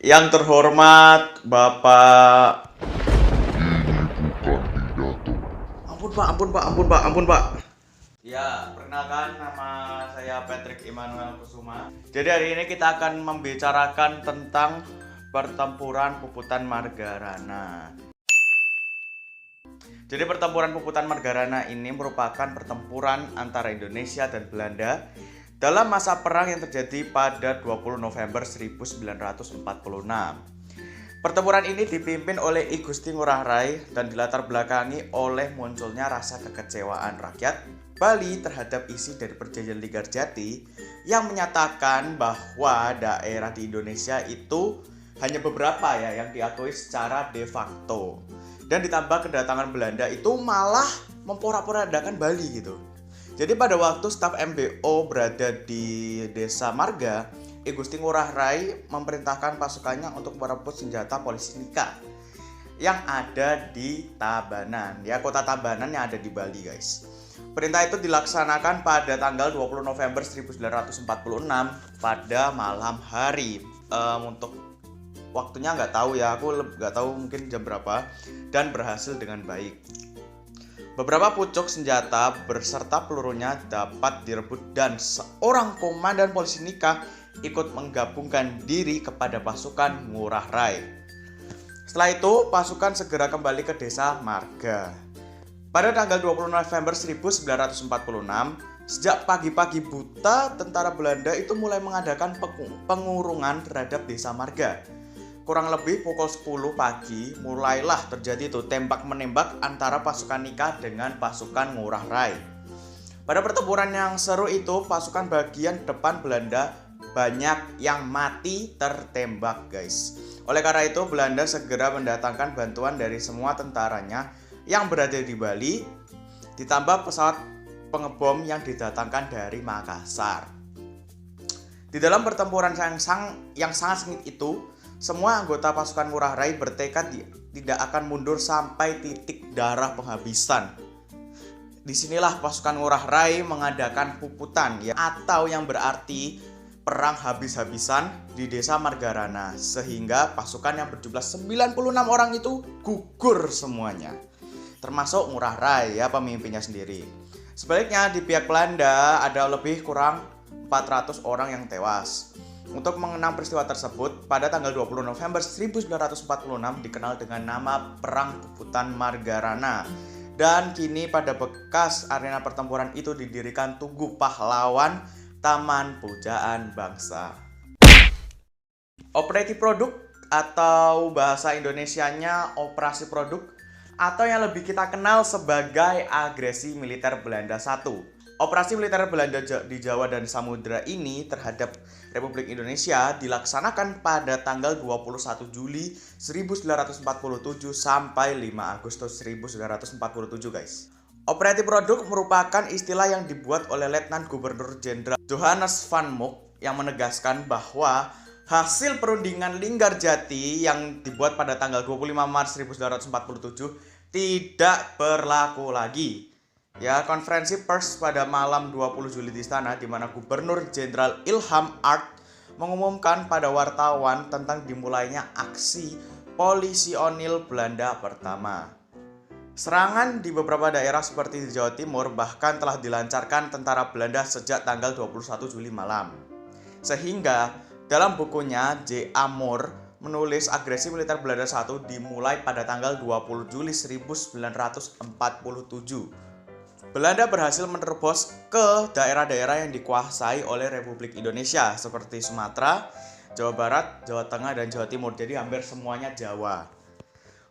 Yang terhormat Bapak. Ampun Pak, ampun Pak, ampun Pak, ampun Pak. Ya, perkenalkan nama saya Patrick Immanuel Kusuma. Jadi hari ini kita akan membicarakan tentang pertempuran Puputan Margarana. Jadi pertempuran Puputan Margarana ini merupakan pertempuran antara Indonesia dan Belanda dalam masa perang yang terjadi pada 20 November 1946. Pertempuran ini dipimpin oleh I Gusti Ngurah Rai dan dilatar belakangi oleh munculnya rasa kekecewaan rakyat Bali terhadap isi dari Perjanjian Linggarjati yang menyatakan bahwa daerah di Indonesia itu hanya beberapa ya yang diakui secara de facto. Dan ditambah kedatangan Belanda itu malah memporak-porandakan Bali gitu. Jadi pada waktu staf MBO berada di Desa Marga, I Gusti Ngurah Rai memerintahkan pasukannya untuk merebut senjata polisi Nika yang ada di Tabanan, ya kota Tabanan yang ada di Bali guys. Perintah itu dilaksanakan pada tanggal 20 November 1946 pada malam hari. Untuk waktunya nggak tahu ya, aku nggak tahu mungkin jam berapa, dan berhasil dengan baik. Beberapa pucuk senjata berserta pelurunya dapat direbut dan seorang komandan polisi Nika ikut menggabungkan diri kepada pasukan Ngurah Rai. Setelah itu, pasukan segera kembali ke Desa Marga. Pada tanggal 20 November 1946, sejak pagi-pagi buta, tentara Belanda itu mulai mengadakan pengurungan terhadap Desa Marga. Kurang lebih pukul 10 pagi mulailah terjadi tuh tembak-menembak antara pasukan Nika dengan pasukan Ngurah Rai. Pada pertempuran yang seru itu, pasukan bagian depan Belanda banyak yang mati tertembak guys. Oleh karena itu Belanda segera mendatangkan bantuan dari semua tentaranya yang berada di Bali, ditambah pesawat pengebom yang didatangkan dari Makassar. Di dalam pertempuran yang sangat sengit itu, semua anggota pasukan Ngurah Rai bertekad tidak akan mundur sampai titik darah penghabisan. Disinilah pasukan Ngurah Rai mengadakan puputan ya, atau yang berarti perang habis-habisan di Desa Margarana, sehingga pasukan yang berjumlah 96 orang itu gugur semuanya, termasuk Ngurah Rai ya, pemimpinnya sendiri. Sebaliknya di pihak Belanda ada lebih kurang 400 orang yang tewas. Untuk mengenang peristiwa tersebut, pada tanggal 20 November 1946 dikenal dengan nama Perang Puputan Margarana. Dan kini pada bekas arena pertempuran itu didirikan Tugu Pahlawan Taman Pujaan Bangsa. Operasi Produk atau bahasa Indonesianya Operasi Produk, atau yang lebih kita kenal sebagai Agresi Militer Belanda I. Operasi militer Belanda di Jawa dan Samudra ini terhadap Republik Indonesia dilaksanakan pada tanggal 21 Juli 1947 sampai 5 Agustus 1947 guys. Operasi Produk merupakan istilah yang dibuat oleh Letnan Gubernur Jenderal Johannes van Mook yang menegaskan bahwa hasil perundingan Linggarjati yang dibuat pada tanggal 25 Maret 1947 tidak berlaku lagi. Ya, konferensi pers pada malam 20 Juli di istana, di mana Gubernur Jenderal Ilham Art mengumumkan pada wartawan tentang dimulainya aksi Polisionil Belanda pertama. Serangan di beberapa daerah seperti di Jawa Timur bahkan telah dilancarkan tentara Belanda sejak tanggal 21 Juli malam. Sehingga dalam bukunya J. A. Moore menulis agresi militer Belanda I dimulai pada tanggal 20 Juli 1947. Belanda berhasil menerobos ke daerah-daerah yang dikuasai oleh Republik Indonesia seperti Sumatera, Jawa Barat, Jawa Tengah, dan Jawa Timur. Jadi hampir semuanya Jawa.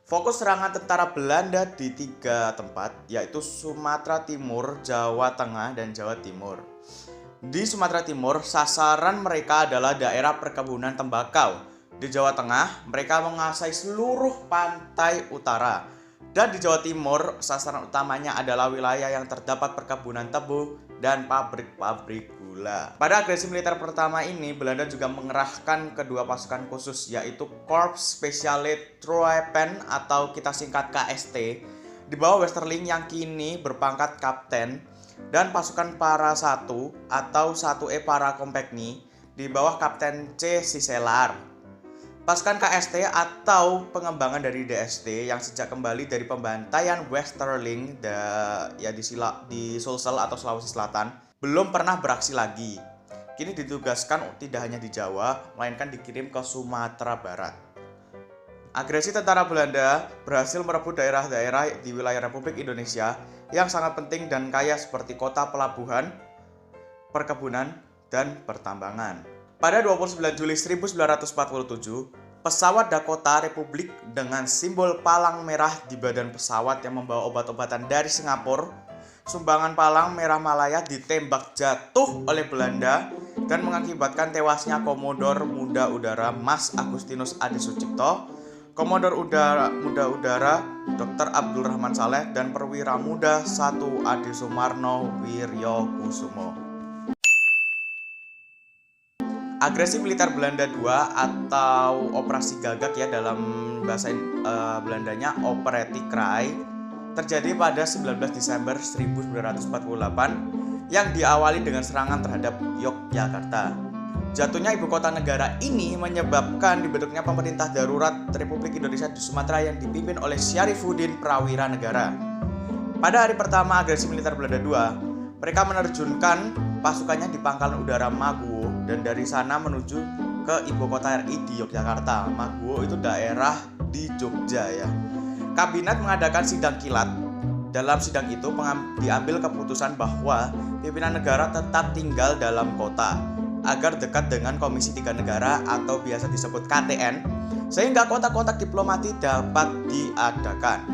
Fokus serangan tentara Belanda di 3 tempat, yaitu Sumatera Timur, Jawa Tengah, dan Jawa Timur. Di Sumatera Timur, sasaran mereka adalah daerah perkebunan tembakau. Di Jawa Tengah, mereka menguasai seluruh pantai utara. Dan di Jawa Timur, sasaran utamanya adalah wilayah yang terdapat perkebunan tebu dan pabrik-pabrik gula. Pada agresi militer pertama ini, Belanda juga mengerahkan kedua pasukan khusus, yaitu Korps Speciale Troepen atau kita singkat KST, di bawah Westerling yang kini berpangkat kapten, dan pasukan Para 1 atau 1E Para Kompagni di bawah Kapten C. Siselar. Pasukan KST atau pengembangan dari DST yang sejak kembali dari pembantaian Westerling di Sulsel atau Sulawesi Selatan belum pernah beraksi lagi. Kini ditugaskan tidak hanya di Jawa, melainkan dikirim ke Sumatera Barat. Agresi tentara Belanda berhasil merebut daerah-daerah di wilayah Republik Indonesia yang sangat penting dan kaya seperti kota pelabuhan, perkebunan, dan pertambangan. Pada 29 Juli 1947, pesawat Dakota Republik dengan simbol palang merah di badan pesawat yang membawa obat-obatan dari Singapura, sumbangan palang merah Malaya ditembak jatuh oleh Belanda dan mengakibatkan tewasnya Komodor Muda Udara Mas Agustinus Adi Sucipto, Komodor Muda Udara Dr. Abdul Rahman Saleh, dan Perwira Muda 1 Adi Sumarno Wiryo Kusumo. Agresi militer Belanda II atau Operasi Gagak ya dalam bahasa Belandanya Operatie Kraai terjadi pada 19 Desember 1948 yang diawali dengan serangan terhadap Yogyakarta. Jatuhnya ibu kota negara ini menyebabkan dibentuknya pemerintah darurat Republik Indonesia di Sumatera yang dipimpin oleh Syarifuddin Prawira Negara. Pada hari pertama agresi militer Belanda II, mereka menerjunkan pasukannya di Pangkalan Udara Maguwo dan dari sana menuju ke ibu kota RI di Yogyakarta. Maguwo itu daerah di Jogja ya. Kabinet mengadakan sidang kilat. Dalam sidang itu diambil keputusan bahwa pimpinan negara tetap tinggal dalam kota agar dekat dengan Komisi 3 Negara atau biasa disebut KTN, sehingga kontak-kontak diplomatik dapat diadakan.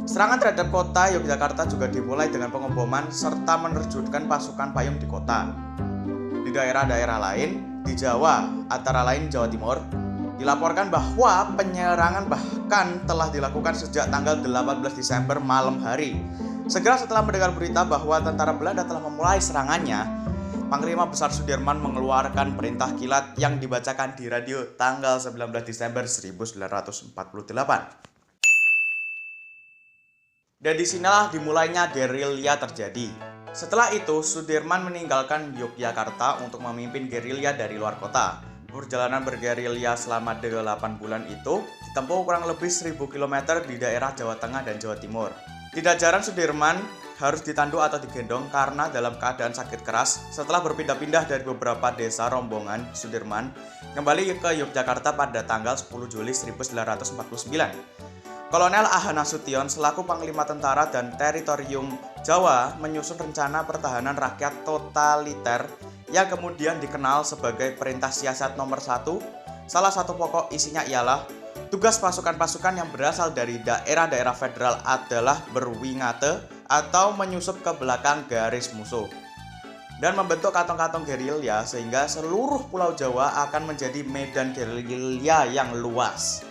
Serangan terhadap kota Yogyakarta juga dimulai dengan pengeboman serta menerjunkan pasukan payung di kota. Di daerah-daerah lain di Jawa, antara lain Jawa Timur, dilaporkan bahwa penyerangan bahkan telah dilakukan sejak tanggal 18 Desember malam hari. Segera setelah mendengar berita bahwa tentara Belanda telah memulai serangannya, Panglima Besar Sudirman mengeluarkan perintah kilat yang dibacakan di radio tanggal 19 Desember 1948. Dan disinilah dimulainya gerilya terjadi. Setelah itu, Sudirman meninggalkan Yogyakarta untuk memimpin gerilya dari luar kota. Perjalanan bergerilya selama 8 bulan itu ditempuh kurang lebih 1000 km di daerah Jawa Tengah dan Jawa Timur. Tidak jarang Sudirman harus ditandu atau digendong karena dalam keadaan sakit keras. Setelah berpindah-pindah dari beberapa desa rombongan, Sudirman kembali ke Yogyakarta pada tanggal 10 Juli 1949. Kolonel A.H. Nasution selaku Panglima Tentara dan Teritorium Jawa menyusun rencana pertahanan rakyat totaliter yang kemudian dikenal sebagai Perintah Siasat Nomor 1. Salah satu pokok isinya ialah tugas pasukan-pasukan yang berasal dari daerah-daerah federal adalah berwingate atau menyusup ke belakang garis musuh dan membentuk kantong-kantong gerilya sehingga seluruh Pulau Jawa akan menjadi medan gerilya yang luas.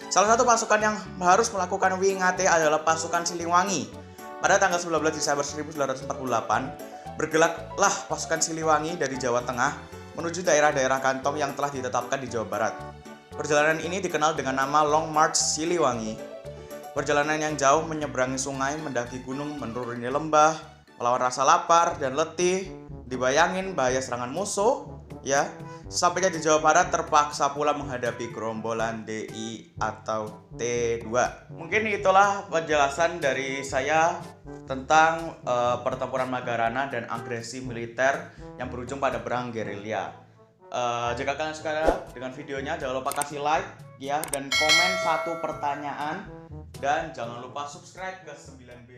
Salah satu pasukan yang harus melakukan wingate adalah pasukan Siliwangi. Pada tanggal 19 Desember 1948, bergeraklah pasukan Siliwangi dari Jawa Tengah menuju daerah-daerah kantong yang telah ditetapkan di Jawa Barat. Perjalanan ini dikenal dengan nama Long March Siliwangi. Perjalanan yang jauh menyeberangi sungai, mendaki gunung, menuruni lembah, melawan rasa lapar dan letih, dibayangin bahaya serangan musuh, ya. Sampainya di Jawa Barat terpaksa pula menghadapi gerombolan DI atau T2. Mungkin itulah penjelasan dari saya tentang pertempuran Magarana dan agresi militer yang berujung pada perang gerilya. Jika kalian suka dengan videonya, jangan lupa kasih like ya dan komen satu pertanyaan dan jangan lupa subscribe ke 9B.